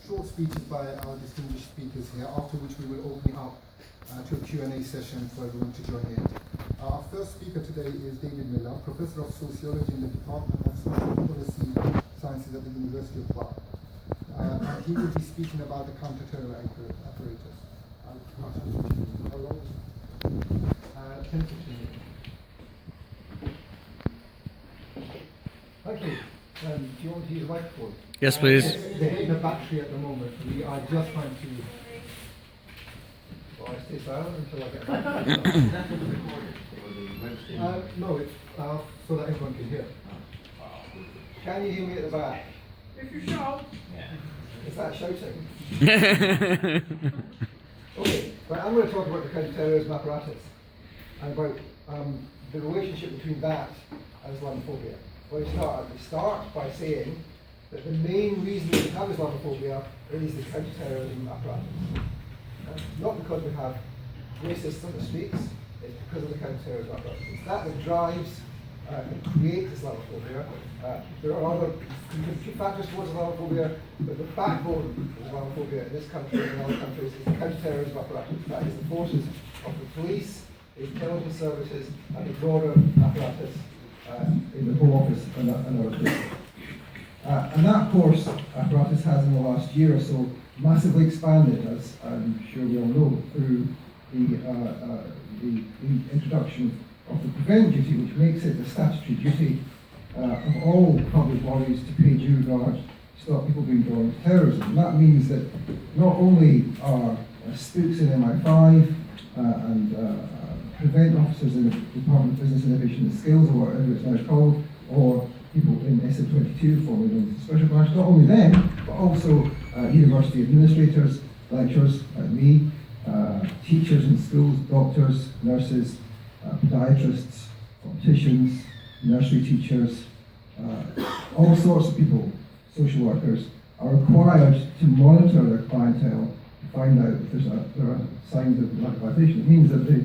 Short speeches by our distinguished speakers here, after which we will open up to a Q&A session for everyone to join in. Our first speaker today is David Miller, Professor of Sociology in the Department of Social Policy Sciences at the University of Bath. And he will be speaking about the counter-terror apparatus. How long? 10 to 15 minutes. Thank you. Do you want to use a microphone? Yes, please. They're hitting a battery at the moment. We are just trying to... Well, I stay silent until I get back. No, it's so that everyone can hear. Can you hear me at the back? If you shout. Is that shouting? Okay, right, I'm going to talk about the counter-terrorism apparatus and about the relationship between that and Islamophobia. Well, we start by saying that the main reason we have Islamophobia is the counter-terrorism apparatus. Not because we have racists on the streets, it's because of the counter-terrorism apparatus. It's that that drives and creates Islamophobia. There are other contributory factors towards Islamophobia, but the backbone of Islamophobia in this country and in other countries is the counter-terrorism apparatus. That is the forces of the police, the intelligence services, and the broader apparatus in the Home Office and other places. And that course apparatus has in the last year or so massively expanded, as I'm sure we all know, through the introduction of the prevent duty, which makes it the statutory duty of all public bodies to pay due regard to stop people being drawn to terrorism. And that means that not only are spooks in MI5 and prevent officers in the Department of Business Innovation and Skills, or whatever it's now called, or people in SM22, formerly known as the Special Branch, not only them, but also university administrators, lecturers like me, teachers in schools, doctors, nurses, podiatrists, opticians, nursery teachers, all sorts of people, social workers, are required to monitor their clientele to find out if there are signs of radicalisation. It means that the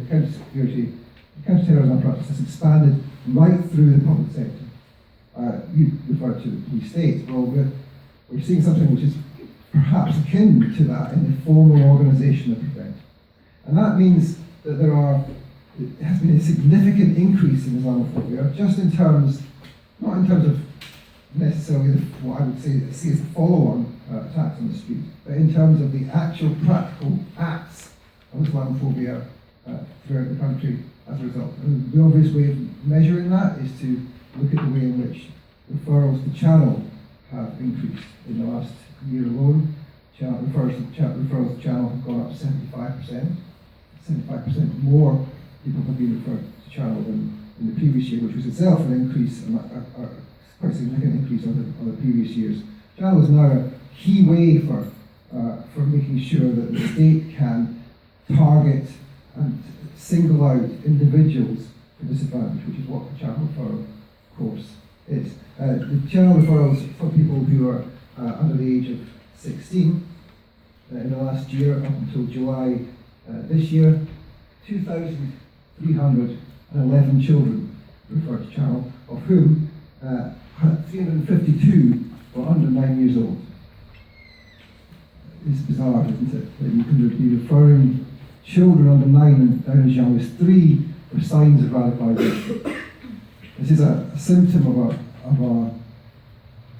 counter-terrorism apparatus has expanded right through the public sector. You refer to the police state. Well, we're seeing something which is perhaps akin to that in the formal organisation of prevent. And that means that there has been a significant increase in Islamophobia, just in terms, not in terms of necessarily what I would see as the follow-on attacks on the street, but in terms of the actual practical acts of Islamophobia throughout the country as a result. And the obvious way of measuring that is to look at the way in which referrals to Channel have increased in the last year alone. Referrals to Channel have gone up 75%. 75% more people have been referred to Channel than in the previous year, which was itself an increase, a quite significant increase on the previous years. Channel is now a key way for making sure that the state can target and single out individuals for disadvantage, which is what the Channel referral course is. The Channel referrals for people who are under the age of 16 in the last year up until July this year, 2,311 children referred to Channel, of whom 352 were under 9 years old. It's bizarre, isn't it, that you can be referring children under 9 and down as young as 3 for signs of radicalisation. This is a symptom of a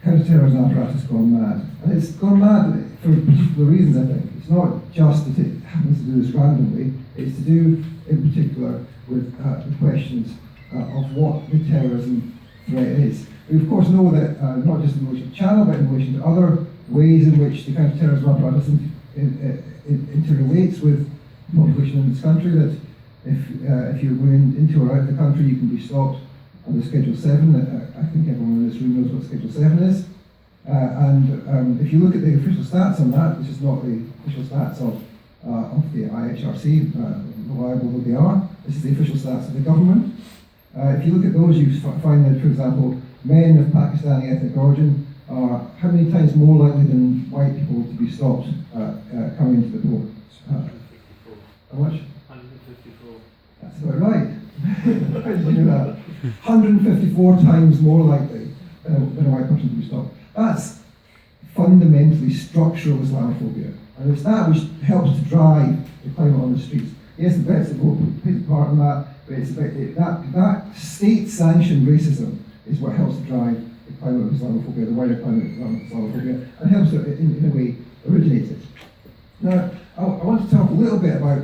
counter-terrorism apparatus gone mad. And it's gone mad for particular reasons, I think. It's not just that it happens to do this randomly, it's to do, in particular, with the questions of what the terrorism threat is. We of course know that, not just in relation to Channel, but in relation to other ways in which the counter-terrorism apparatus interrelates with the population in this country, that if you're going into or out of the country, you can be stopped under Schedule 7. I think everyone in this room knows what Schedule 7 is. And if you look at the official stats on that, which is not the official stats of the IHRC, reliable though they are, this is the official stats of the government. If you look at those, you find that, for example, men of Pakistani ethnic origin are how many times more likely than white people to be stopped coming into the port? How much? 154. That's about right. How did you do that? 154 times more likely than a white person to be stopped. That's fundamentally structural Islamophobia. And it's that which helps to drive the climate on the streets. Yes, the Brexit vote plays a part in that, but it's about that state-sanctioned racism is what helps to drive the climate of Islamophobia, the wider climate of Islamophobia, and helps to, in a way, originate it. Now, I want to talk a little bit about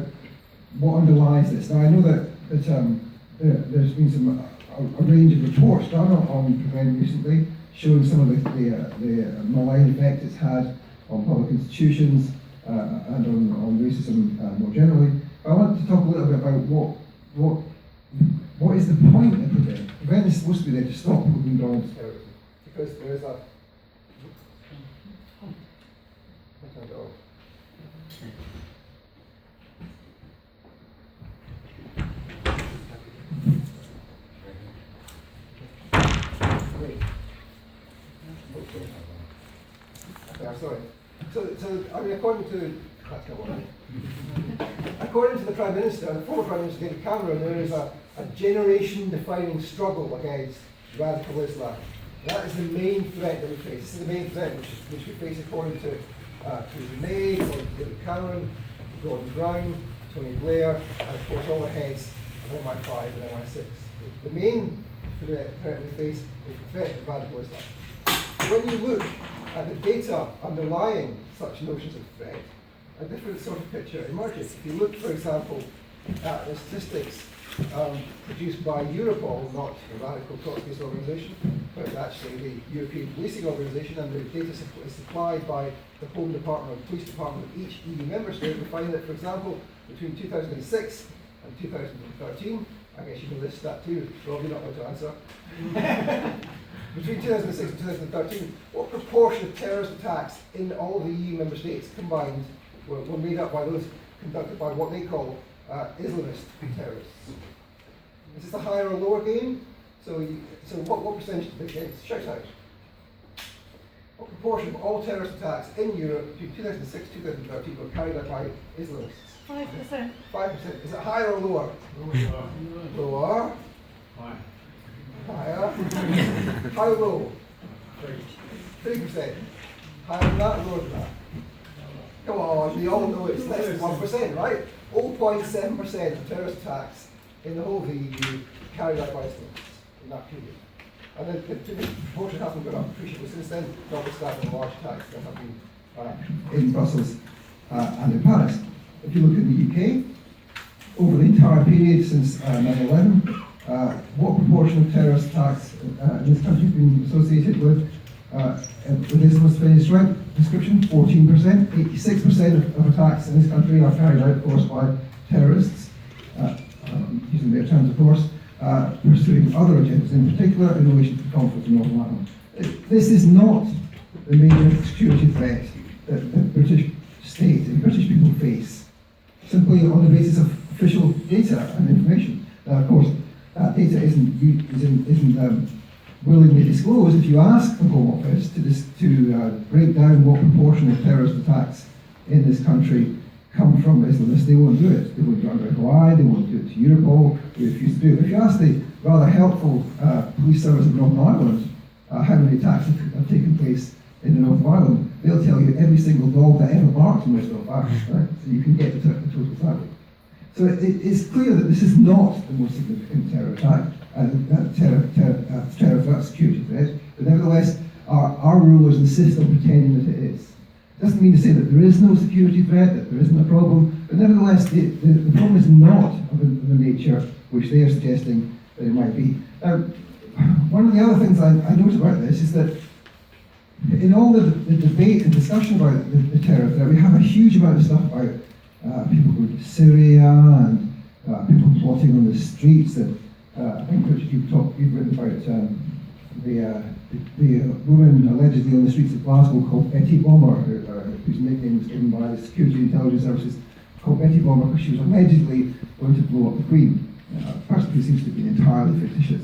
what underlies this. Now, I know that there's been a range of reports done on Prevent recently, showing some of the malign effect it's had on public institutions and on racism more generally. But I want to talk a little bit about what is the point of Prevent. Prevent is supposed to be there to stop people being drawn into terrorism, because there is a sorry. So I mean, according to the Prime Minister, the former Prime Minister David Cameron, there is a generation-defining struggle against radical Islam. That is the main threat that we face. This is the main threat which we face according to May, according to David Cameron, Gordon Brown, Tony Blair, and of course all the heads of MI5 and MI6. The main threat we face is the threat of radical Islam. When you look at the data underlying such notions of threat, a different sort of picture emerges. If you look, for example, at the statistics produced by Europol, not the radical Trotskyist organisation, but actually the European Policing Organisation, and the data is supplied by the Home Department and Police Department of each EU member state, we find that, for example, between 2006 and 2013, I guess you can list that too, Rob, you're not going to answer. Between 2006 and 2013, what proportion of terrorist attacks in all the EU member states combined were made up by those conducted by what they call Islamist terrorists? Is this a higher or lower game? So what percentage did they get? Shout out. What proportion of all terrorist attacks in Europe between 2006 and 2013 were carried out by Islamists? 5%. 5%. Is it higher or lower? Lower. Higher. How low? 3%. Higher than that, lower than that? Come on, we all know it's less than 1%, right? 0.7% of terrorist attacks in the whole of the EU carried out by Islamists in that period. And then the proportion hasn't gone up appreciably since then, notwithstanding the large attacks that have been in Brussels and in Paris. If you look at the UK, over the entire period since 9/11, what proportion of terrorist attacks in this country have been associated with Islamist faith? Right description, 14%. 86% of attacks in this country are carried out, of course, by terrorists, using their terms, of course, pursuing other agendas, in particular in relation to conflict in Northern Ireland. This is not the major security threat that the British state and British people face, simply on the basis of official data and information. Now, of course, that data isn't willingly disclosed. If you ask the Home Office to break down what proportion of terrorist attacks in this country come from Islamists, they won't do it. They won't do it under Hawaii, they won't do it to Europol, they refuse to do it. If you ask the rather helpful police service of Northern Ireland how many attacks have taken place in the north of Ireland, they'll tell you every single dog that ever barks in West Belfast, right? So you can get the total tally. So it's clear that this is not the most significant terror attack, terror threat, security threat, but nevertheless, our rulers insist on pretending that it is. It doesn't mean to say that there is no security threat, that there isn't a problem, but nevertheless, the problem is not of the nature which they are suggesting that it might be. Now, one of the other things I note about this is that in all the debate and discussion about the terror threat, we have a huge amount of stuff about people going to Syria and people plotting on the streets. That I think Richard, you've written about the woman allegedly on the streets of Glasgow called Betty Bomber, whose nickname was given by the security intelligence services, called Betty Bomber because she was allegedly going to blow up the Queen. A person who seems to be entirely fictitious.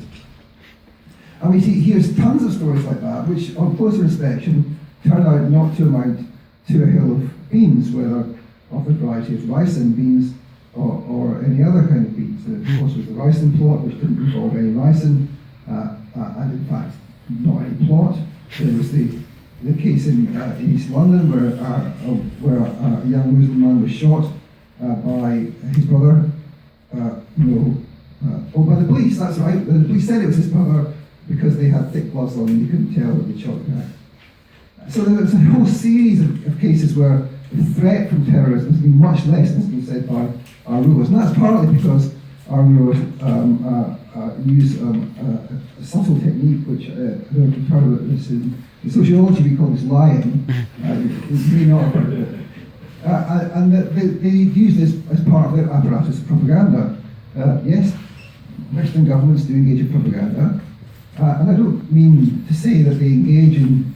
And we see here's tons of stories like that, which on closer inspection turn out not to amount to a hill of beans, whether of a variety of ricin beans or any other kind of beans. Of course, was the ricin plot, which didn't involve any ricin, and in fact, not any plot. There was the the case in East London where a young Muslim man was shot by his brother, by the police, that's right. The police said it was his brother because they had thick gloves on and you couldn't tell that they shot the guy. So there's a whole series of cases where the threat from terrorism has been much less than has been said by our rulers. And that's partly because our rulers use a subtle technique, which I don't know if you've heard of this in sociology, we call this lying. You may not have heard of it. And they use this as part of their apparatus of propaganda. Yes, Western governments do engage in propaganda. And I don't mean to say that they engage in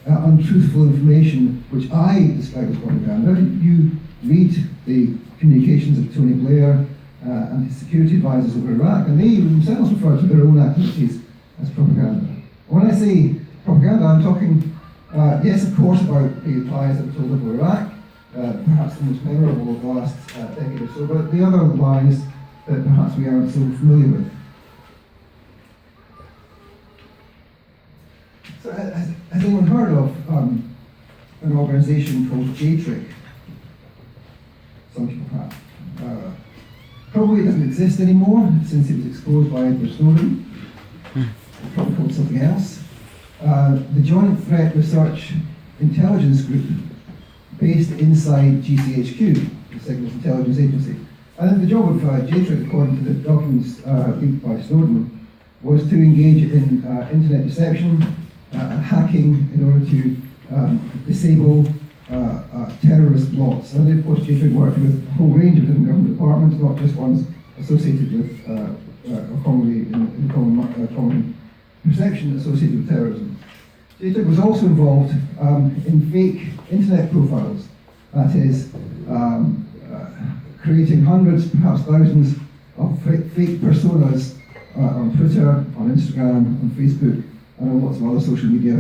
untruthful information, which I describe as propaganda. You read the communications of Tony Blair and his security advisors over Iraq, and they themselves refer to their own activities as propaganda. When I say propaganda, I'm talking, yes, of course, about the lies that were told over Iraq, perhaps the most memorable of the last decade or so, but the other lies that perhaps we aren't so familiar with. So, has anyone heard of an organisation called JTRIC? Some people have. Probably doesn't exist anymore since it was exposed by Edward Snowden. Probably called something else. The Joint Threat Research Intelligence Group, based inside GCHQ, the Signals Intelligence Agency. And the job of JTRIC, according to the documents leaked by Snowden, was to engage in internet deception and hacking in order to disable terrorist plots. And of course, JTRIC worked with a whole range of different government departments, not just ones associated with, or commonly in common perception associated with terrorism. JTRIC was also involved in fake internet profiles, that is, creating hundreds, perhaps thousands of fake personas on Twitter, on Instagram, on Facebook, and on lots of other social media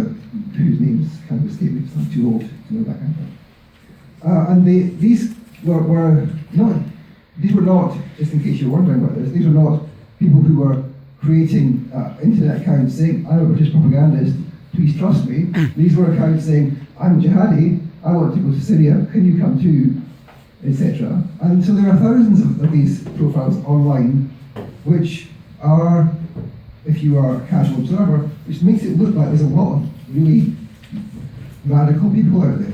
whose names can't escape me because I'm too old to know that kind of thing. And these were not, just in case you're wondering about this, these were not people who were creating internet accounts saying, I'm a British propagandist, please trust me. These were accounts saying, I'm jihadi, I want to go to Syria, can you come too, etc. And so there are thousands of these profiles online, which are, if you are a casual observer, which makes it look like there's a lot of really radical people out there.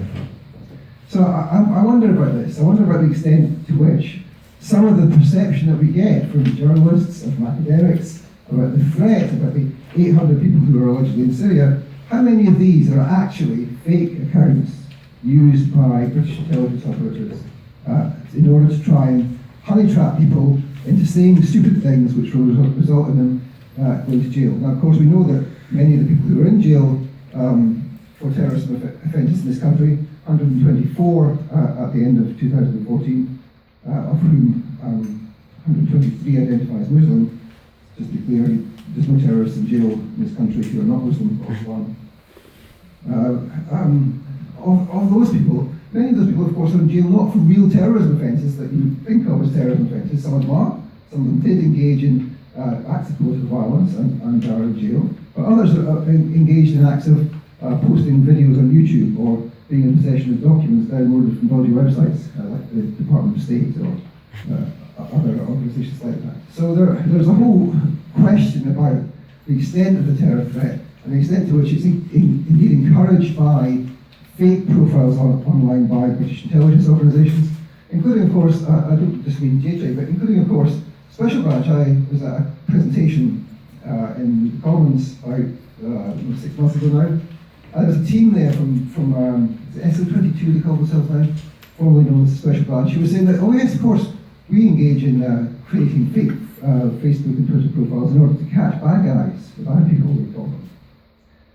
So I wonder about this. I wonder about the extent to which some of the perception that we get from journalists and from academics about the threat, about the 800 people who are allegedly in Syria, how many of these are actually fake accounts used by British intelligence operators in order to try and honey trap people into saying stupid things which will result in them going to jail. Now, of course, we know that many of the people who are in jail for terrorism offences in this country, 124 at the end of 2014, of whom 123 identify as Muslim. Just to be clear, there's no terrorists in jail in this country who are not Muslim, or one. Of those people, many of those people, of course, are in jail not for real terrorism offences that you think of as terrorism offences. Some of them are. Some of them did engage in acts of political violence and are in jail. But others are engaged in acts of posting videos on YouTube or being in possession of documents downloaded from dodgy websites like the Department of State or other organisations like that. So there's a whole question about the extent of the terror threat and the extent to which it's indeed encouraged by fake profiles online by British intelligence organisations, including, of course, I don't just mean JTRIC, but including, of course, Special Branch. I was at a presentation in the Commons about 6 months ago now. There was a team there from SO22, they call themselves now, formerly known as the Special Branch, who was saying that, oh yes, of course, we engage in creating fake Facebook and Twitter profiles in order to catch bad guys, the bad people, we call them.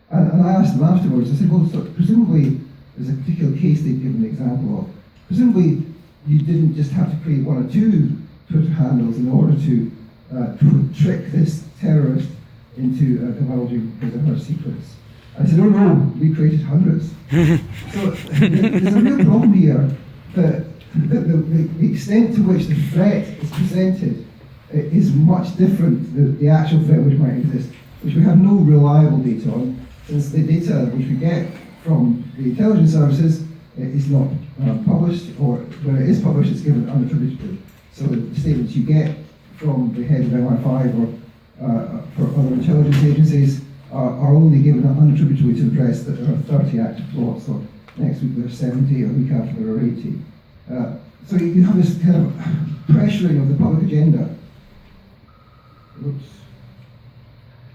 And I asked them afterwards, I said, well, so presumably, there's a particular case they've given an example of. Presumably, you didn't just have to create one or two Twitter handles in order to trick this terrorist into divulging his or her secrets. I said, oh no, we created hundreds. So there's a real problem here that the extent to which the threat is presented is much different, the actual threat which might exist, which we have no reliable data on, since the data which we get from the intelligence services is not published, or when it is published, it's given unattributably. So the statements you get from the head of MI5 or for other intelligence agencies are only given unattributably to address that there are 30 active plots, or next week there are 70, or a week after there are 80. So you have this kind of pressuring of the public agenda.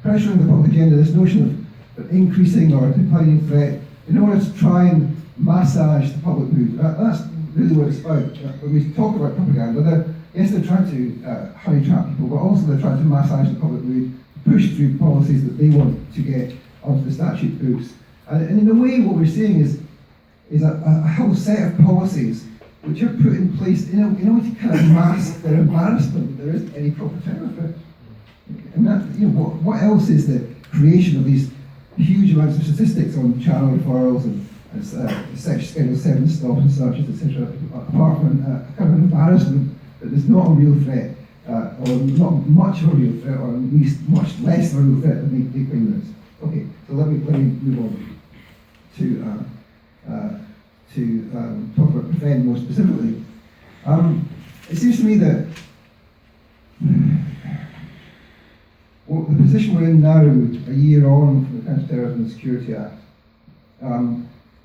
Pressuring the public agenda, this notion of increasing or declining threat in order to try and massage the public mood. That's really what it's about. When we talk about propaganda, they're trying to honey trap people, but also they're trying to massage the public mood, push through policies that they want to get onto the statute books. And in a way, what we're seeing is a whole set of policies which are put in place in a way to kind of mask their embarrassment that there isn't any proper terror threat. And that, what else is the creation of these huge amounts of statistics on channel referrals and sex Schedule 7 stops and searches, etc., apart from kind of an embarrassment that there's not a real threat, or not much of a real threat, or at least much less of a real threat than they claim there is. Okay, so let me move on to talk about Prevent more specifically. It seems to me that the position we're in now, a year on from the Counter-Terrorism and Security Act,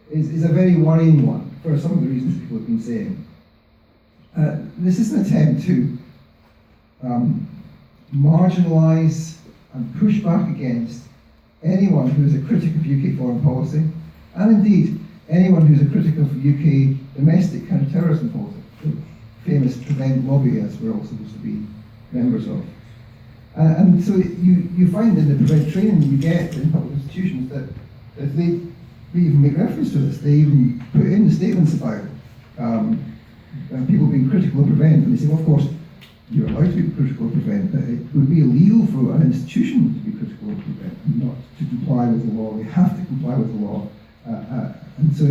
is a very worrying one for some of the reasons people have been saying. This is an attempt to marginalise and push back against anyone who is a critic of UK foreign policy, and indeed anyone who's a critic of UK domestic counter-terrorism policy, the famous Prevent lobby, as we're all supposed to be members of. And so you find in the Prevent training you get in public institutions that they even make reference to this. They even put in the statements about people being critical of Prevent, and they say, well, of course, you're allowed to be critical of Prevent, but it would be illegal for an institution to be critical of Prevent, not to comply with the law. They have to comply with the law. And so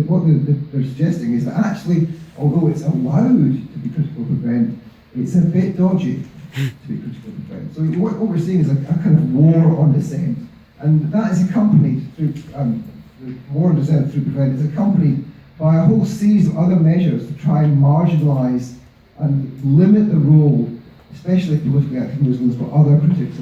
what they're suggesting is that actually, although it's allowed to be critical of Prevent, it's a bit dodgy to be critical of Prevent. So what we're seeing is a kind of war on dissent. And that is accompanied through, the war on dissent through Prevent is accompanied by a whole series of other measures to try and marginalise and limit the role, especially politically active Muslims, but other critics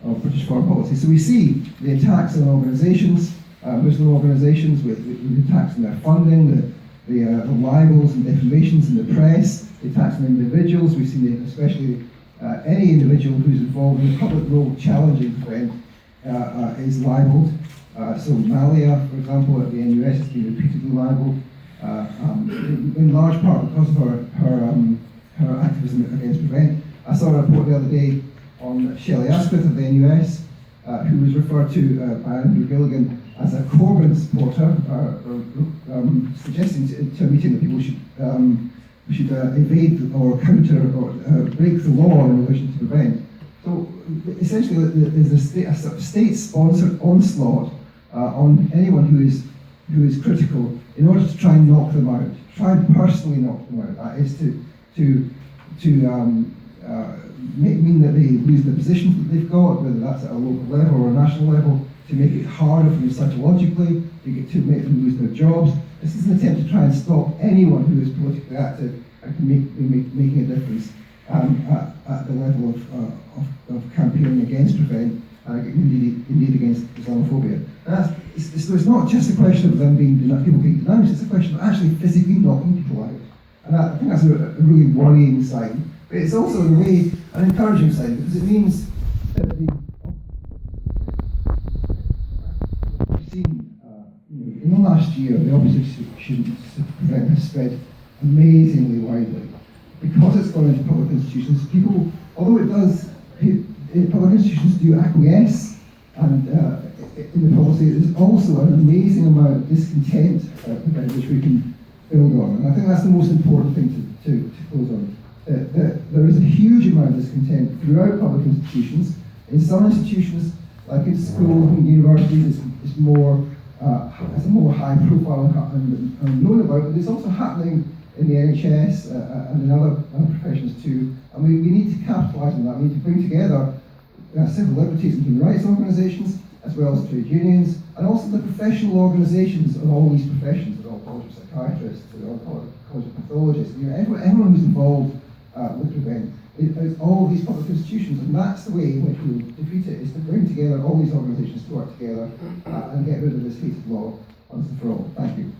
of British foreign policy. So we see the attacks on organisations, Muslim organisations, with attacks on their funding, the libels and defamations in the press, the attacks on individuals. We see especially any individual who's involved in a public role challenging Prevent is libelled. So Malia, for example, at the NUS has been repeatedly libelled, in large part because of her activism against Prevent. I saw a report the other day on Shelley Asquith of the NUS, who was referred to by Andrew Gilligan as a Corbyn supporter, suggesting to a meeting that people should evade or counter or break the law in relation to Prevent. So essentially, there's a sort of state-sponsored onslaught on anyone who is critical in order to try and knock them out, try and personally knock them out. That is to mean that they lose the positions that they've got, whether that's at a local level or a national level, to make it harder for them psychologically, to make them lose their jobs. This is an attempt to try and stop anyone who is politically active and can be making a difference at the level of campaigning against Prevent, indeed against Islamophobia. So it's not just a question of them people being denounced, it's a question of actually physically knocking people out. And I think that's a really worrying sign. But it's also, in a way, an encouraging sign, because it means that we've seen, in the last year, the opposition to Prevent has spread amazingly widely. Because it's gone into public institutions, people, although public institutions do acquiesce and in the policy, there's also an amazing amount of discontent which we can build on. And I think that's the most important thing to close on. There is a huge amount of discontent throughout public institutions. In some institutions, like in schools and universities, it's more has a more high profile and known about, but it's also happening in the NHS and in other professions too. And we need to capitalise on that. We need to bring together civil liberties and human rights organisations, as well as trade unions, and also the professional organisations of all these professions, the Royal College of Psychiatrists, the Royal College of Pathologists, everyone who's involved with Prevent. It's all of these public institutions, and that's the way in which we will defeat it, is to bring together all these organisations to work together and get rid of this hated law once and for all. Thank you.